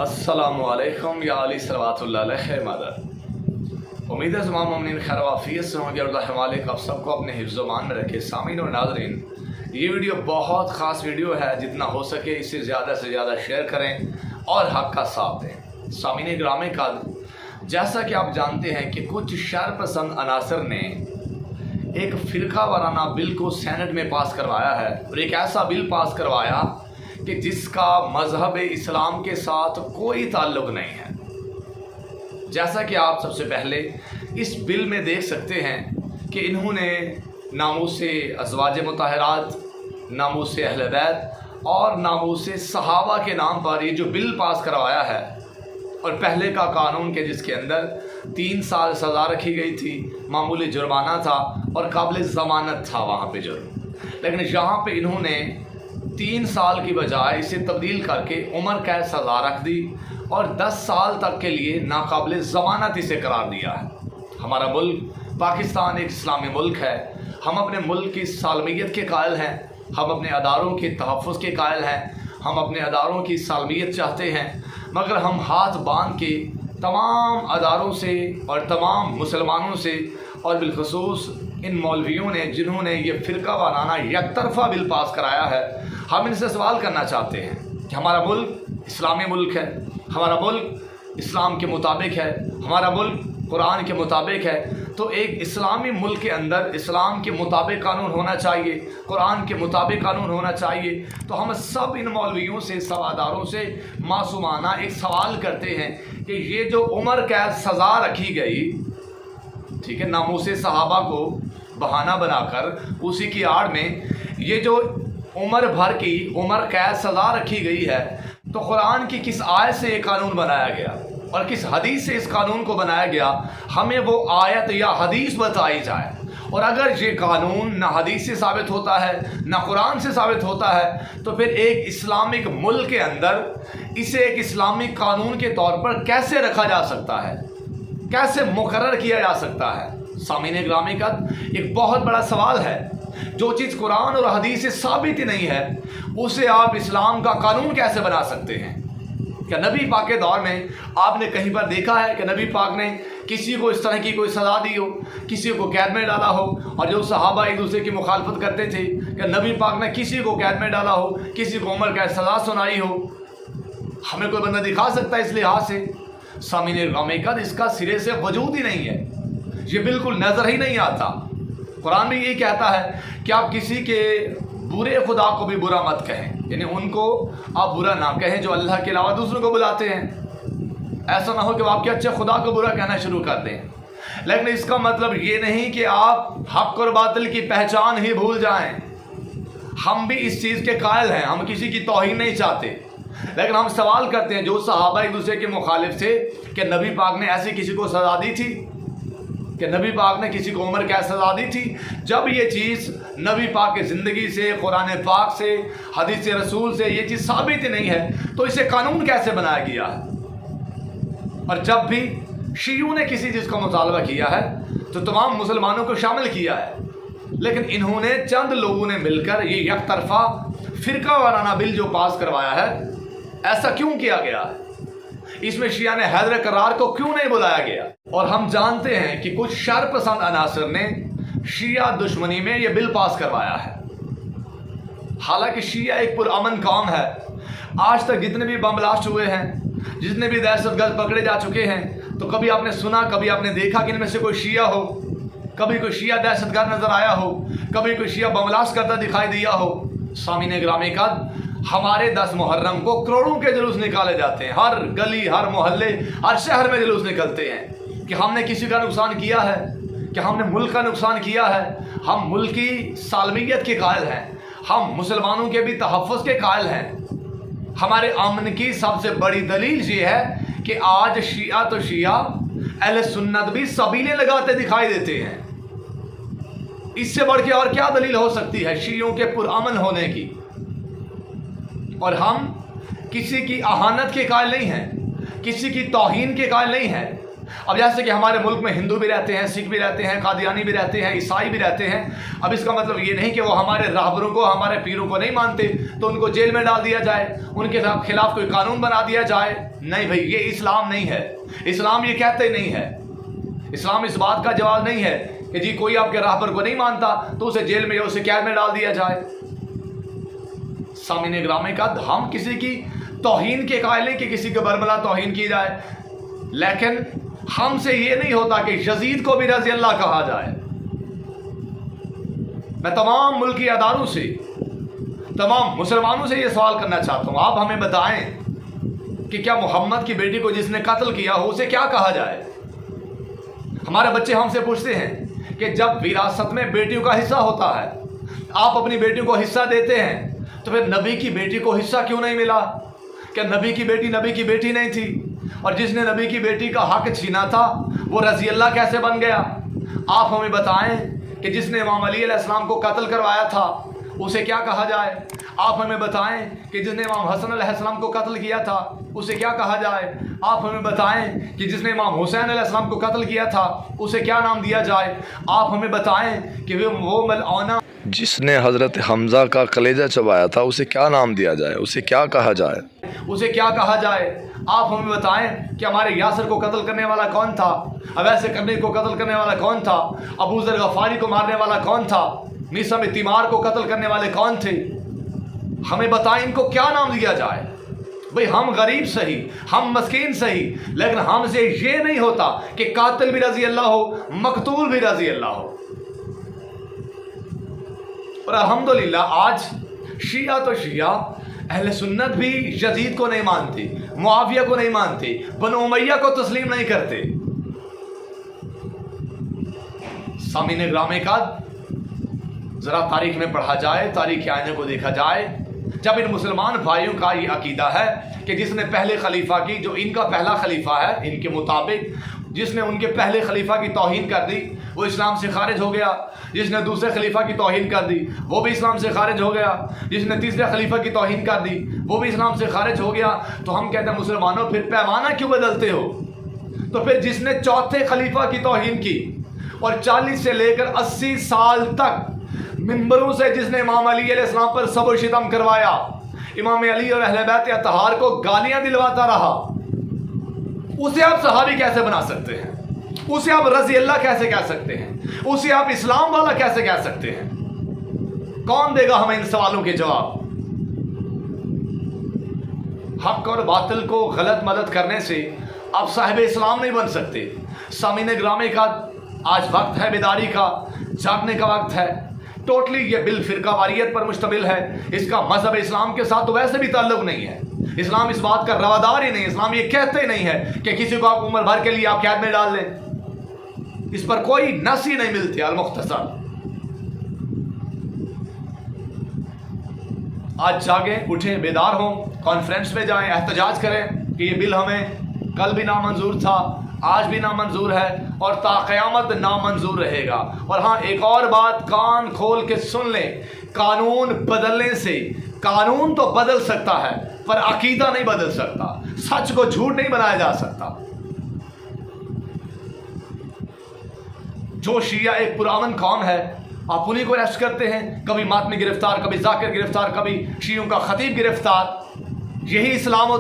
अस्सलामुअलैकुम या अली सल्लल्लाहु अलैहि मदद। उम्मीद है तमाम मोमिनीन खैर वाफियत से होंगे। अल्लाह मालिक आप सबको अपने हिफ्ज़-ओ-मान में रखे। सामीन और नाज़रीन, ये वीडियो बहुत ख़ास वीडियो है, जितना हो सके इसे ज़्यादा से ज़्यादा शेयर करें और हक़ का साथ दें। सामीन ग्रामे का, जैसा कि आप जानते हैं कि कुछ शर पसंद अनासर ने एक फ़िरका वाराना बिल को सेनेट में पास करवाया है, और एक ऐसा बिल पास करवाया कि जिसका मज़हब इस्लाम के साथ कोई ताल्लुक़ नहीं है। जैसा कि आप सबसे पहले इस बिल में देख सकते हैं कि इन्होंने नामूस अज़वाज मुताहरात, नामूस अहले बैत और नामूस सहाबा के नाम पर ये जो बिल पास करवाया है, और पहले का कानून के जिसके अंदर 3 साल सज़ा रखी गई थी, मामूली जुर्माना था और काबिल ज़मानत था वहाँ पे जुर्म, लेकिन यहाँ पे इन्होंने 3 साल की बजाय इसे तब्दील करके उम्र कैद सज़ा रख दी और 10 साल तक के लिए नाकाबिल ज़मानत इसे करार दिया है। हमारा मुल्क पाकिस्तान एक इस्लामी मुल्क है। हम अपने मुल्क की सालमियत के कायल हैं, हम अपने अदारों के तहफ़्फ़ुज़ के कायल हैं, हम अपने अदारों की सालमियत चाहते हैं, मगर हम हाथ बांध के तमाम अदारों से और तमाम मुसलमानों से और बिलखसूस इन मौलवियों ने जिन्होंने ये फ़िरका वाराना यकतरफ़ा बिल पास कराया है, हम इनसे सवाल करना चाहते हैं कि हमारा मुल्क इस्लामी मुल्क है, हमारा मुल्क इस्लाम के मुताबिक है, हमारा मुल्क कुरान के मुताबिक है, तो एक इस्लामी मुल्क के अंदर इस्लाम के मुताबिक कानून होना चाहिए, कुरान के मुताबिक कानून होना चाहिए। तो हम सब इन मौलवियों से, सवादारों से मासूमाना एक सवाल करते हैं कि ये जो उम्र कैद सज़ा रखी गई, ठीक है, नामूसे सहाबा को बहाना बनाकर उसी की आड़ में ये जो उम्र भर की उम्र कैद सज़ा रखी गई है, तो कुरान की किस आयत से ये कानून बनाया गया और किस हदीस से इस कानून को बनाया गया, हमें वो आयत या हदीस बताई जाए। और अगर ये कानून ना हदीस से साबित होता है ना कुरान से साबित होता है, तो फिर एक इस्लामिक मुल्क के अंदर इसे एक इस्लामिक कानून के तौर पर कैसे रखा जा सकता है, कैसे मुकर्रर किया जा सकता है। सामीन ग्रामी का एक बहुत बड़ा सवाल है। जो चीज़ कुरान और हदीस से साबित ही नहीं है, उसे आप इस्लाम का कानून कैसे बना सकते हैं? क्या नबी पाक के दौर में आपने कहीं पर देखा है कि नबी पाक ने किसी को इस तरह की कोई सज़ा दी हो, किसी को कैद में डाला हो? और जो सहाबा एक दूसरे की मुखालफत करते थे कि नबी पाक ने किसी को कैद में डाला हो, किसी को उम्र कैद सज़ा सुनाई हो? हमें कोई बंदा दिखा सकता है इस लिहाज से? सामीन ग्रामी का इसका सिरे से वजूद ही नहीं है, ये बिल्कुल नज़र ही नहीं आता। कुरान भी यही कहता है कि आप किसी के बुरे खुदा को भी बुरा मत कहें, यानी उनको आप बुरा ना कहें जो अल्लाह के अलावा दूसरों को बुलाते हैं। ऐसा ना हो कि वो आपके अच्छे खुदा को बुरा कहना शुरू कर दें। लेकिन इसका मतलब ये नहीं कि आप हक़ और बातिल की पहचान ही भूल जाएं। हम भी इस चीज़ के कायल हैं, हम किसी की तौहीन नहीं चाहते, लेकिन हम सवाल करते हैं जो सहाबा एक दूसरे के मुखालिफ थे कि नबी पाक ने ऐसी किसी को सज़ा दी थी, कि नबी पाक ने किसी को उम्र कैद सज़ा दी थी? जब ये चीज़ नबी पाक की ज़िंदगी से, कुरान पाक से, हदीस रसूल से ये चीज़ साबित ही नहीं है, तो इसे कानून कैसे बनाया गया है? और जब भी शियों ने किसी चीज़ का मुतालबा किया है तो तमाम मुसलमानों को शामिल किया है, लेकिन इन्होंने चंद लोगों ने मिलकर ये यकतरफ़ा फ़िरका वाराना बिल जो पास करवाया है, ऐसा क्यों किया गया है? इसमें शिया ने हैदर करार को क्यों नहीं बुलाया गया? और हम जानते हैं कि कुछ शर पसंद अनासर ने शिया दुश्मनी में यह बिल पास करवाया है। हालांकि शिया एक पुरअमन कौम है। आज तक जितने भी बम ब्लास्ट हुए हैं, जितने भी दहशतगर्द पकड़े जा चुके हैं, तो कभी आपने सुना, कभी आपने देखा कि इनमें से कोई शिया हो, कभी कोई शिया दहशतगर्द नजर आया हो, कभी कोई शिया बम ब्लास्ट करता दिखाई दिया हो? सामीन ग्रामी का, हमारे 10 मुहर्रम को करोड़ों के जुलूस निकाले जाते हैं, हर गली, हर मोहल्ले, हर शहर में जुलूस निकलते हैं। कि हमने किसी का नुकसान किया है? कि हमने मुल्क का नुकसान किया है? हम मुल्क की सालमियत के कायल हैं, हम मुसलमानों के भी तहफ़्फ़ुज़ के कायल हैं। हमारे अमन की सबसे बड़ी दलील ये है कि आज शिया तो शिया, अहले सुन्नत भी सबीलें लगाते दिखाई देते हैं। इससे बढ़ के और क्या दलील हो सकती है शियों के पुरअमन होने की? और हम किसी की अहानत के कायल नहीं हैं, किसी की तौहीन के कायल नहीं हैं, اب جیسے کہ ہمارے ملک میں ہندو بھی رہتے ہیں، سکھ بھی رہتے ہیں، قادیانی بھی رہتے ہیں، عیسائی بھی رہتے ہیں. اب اس کا مطلب یہ نہیں کہ وہ ہمارے راہبروں کو، ہمارے پیروں کو نہیں مانتے تو ان کو جیل میں ڈال دیا جائے، ان کے خلاف کوئی قانون بنا دیا جائے. نہیں بھائی، یہ اسلام نہیں ہے. اسلام یہ کہتے نہیں ہے. اسلام اس بات کا جواز نہیں ہے کہ جی کوئی آپ کے راہبر کو نہیں مانتا تو اسے جیل میں یا اسے قید میں ڈال دیا جائے. سامعین گرامی کا ہم کسی کی توہین کے قائل ہیں کہ کسی کے برملا توہین کی جائے، لیکن ہم سے یہ نہیں ہوتا کہ یزید کو بھی رضی اللہ کہا جائے. میں تمام ملکی اداروں سے، تمام مسلمانوں سے یہ سوال کرنا چاہتا ہوں، آپ ہمیں بتائیں کہ کیا محمد کی بیٹی کو جس نے قتل کیا ہو اسے کیا کہا جائے؟ ہمارے بچے ہم سے پوچھتے ہیں کہ جب وراثت میں بیٹیوں کا حصہ ہوتا ہے، آپ اپنی بیٹیوں کو حصہ دیتے ہیں، تو پھر نبی کی بیٹی کو حصہ کیوں نہیں ملا؟ کیا نبی کی بیٹی نبی کی بیٹی نہیں تھی؟ اور جس نے نبی کی بیٹی کا حق چھینا تھا وہ رضی اللہ کیسے بن گیا؟ آپ ہمیں بتائیں کہ جس نے امام علی علیہ السلام کو قتل کروایا تھا اسے کیا کہا جائے؟ آپ ہمیں بتائیں کہ جس نے امام حسن علیہ السلام کو قتل کیا تھا اسے کیا کہا جائے؟ آپ ہمیں بتائیں کہ جس نے امام حسین علیہ السلام کو قتل کیا تھا اسے کیا نام دیا جائے؟ آپ ہمیں بتائیں کہ وہ ملعونہ جس نے حضرت حمزہ کا کلیجہ چبایا تھا اسے کیا نام دیا جائے، اسے کیا کہا جائے؟ اسے کیا کہا جائے؟ آپ ہمیں بتائیں کہ ہمارے یاسر کو قتل کرنے والا کون تھا؟ اویس کرنی کو قتل کرنے والا کون تھا؟ ابو ذر غفاری کو مارنے والا کون تھا؟ میثم تیمار کو قتل کرنے والے کون تھے؟ ہمیں بتائیں ان کو کیا نام دیا جائے؟ بھئی ہم غریب صحیح، ہم مسکین صحیح، لیکن ہم سے یہ نہیں ہوتا کہ قاتل بھی رضی اللہ ہو، مقتول بھی رضی اللہ ہو. اور الحمدللہ آج شیعہ تو شیعہ، اہل سنت بھی یزید کو نہیں مانتے، معاویہ کو نہیں مانتے، بنو امیہ کو تسلیم نہیں کرتے. سامعین گرامی کا ذرا تاریخ میں پڑھا جائے، تاریخ آئینے کو دیکھا جائے. جب ان مسلمان بھائیوں کا یہ عقیدہ ہے کہ جس نے پہلے خلیفہ کی، جو ان کا پہلا خلیفہ ہے ان کے مطابق، جس نے ان کے پہلے خلیفہ کی توہین کر دی وہ اسلام سے خارج ہو گیا، جس نے دوسرے خلیفہ کی توہین کر دی وہ بھی اسلام سے خارج ہو گیا، جس نے تیسرے خلیفہ کی توہین کر دی وہ بھی اسلام سے خارج ہو گیا. تو ہم کہتے ہیں مسلمانوں پھر پیمانہ کیوں بدلتے ہو؟ تو پھر جس نے چوتھے خلیفہ کی توہین کی اور 40 سے لے کر 80 سال تک منبروں سے جس نے امام علی علیہ السلام پر صب و شتم کروایا، امام علی اور اہل بیت اطہار کو گالیاں دلواتا رہا، اسے آپ صحابی کیسے بنا سکتے ہیں؟ اسے آپ رضی اللہ کیسے کہہ سکتے ہیں؟ اسے آپ اسلام والا کیسے کہہ سکتے ہیں؟ کون دے گا ہمیں ان سوالوں کے جواب؟ حق اور باطل کو غلط مدد کرنے سے آپ صاحب اسلام نہیں بن سکتے. سامعین گرامی کا آج وقت ہے بیداری کا، جاگنے کا وقت ہے. ٹوٹلی یہ بالفرقہ واریت پر مشتمل ہے، اس کا مذہب اسلام کے ساتھ تو ویسے بھی تعلق نہیں ہے. اسلام اس بات کا روادار ہی نہیں. اسلام یہ کہتے نہیں ہے کہ کسی کو آپ عمر بھر کے لیے آپ قید میں ڈال لیں، اس پر کوئی نص ہی نہیں ملتی. المختصر آج جاگیں، اٹھیں، بیدار ہوں، کانفرنس میں جائیں، احتجاج کریں کہ یہ بل ہمیں کل بھی نامنظور تھا، آج بھی نامنظور ہے اور تا قیامت نامنظور رہے گا. اور ہاں ایک اور بات کان کھول کے سن لیں، قانون بدلنے سے، قانون تو بدل سکتا ہے پر عقیدہ نہیں بدل سکتا، سچ کو جھوٹ نہیں بنایا جا سکتا. جو شیعہ ایک پرامن قوم ہے آپ انہیں کو اریسٹ کرتے ہیں، کبھی ماتمی گرفتار، کبھی ذاکر گرفتار، کبھی شیعوں کا خطیب گرفتار. یہی اسلام و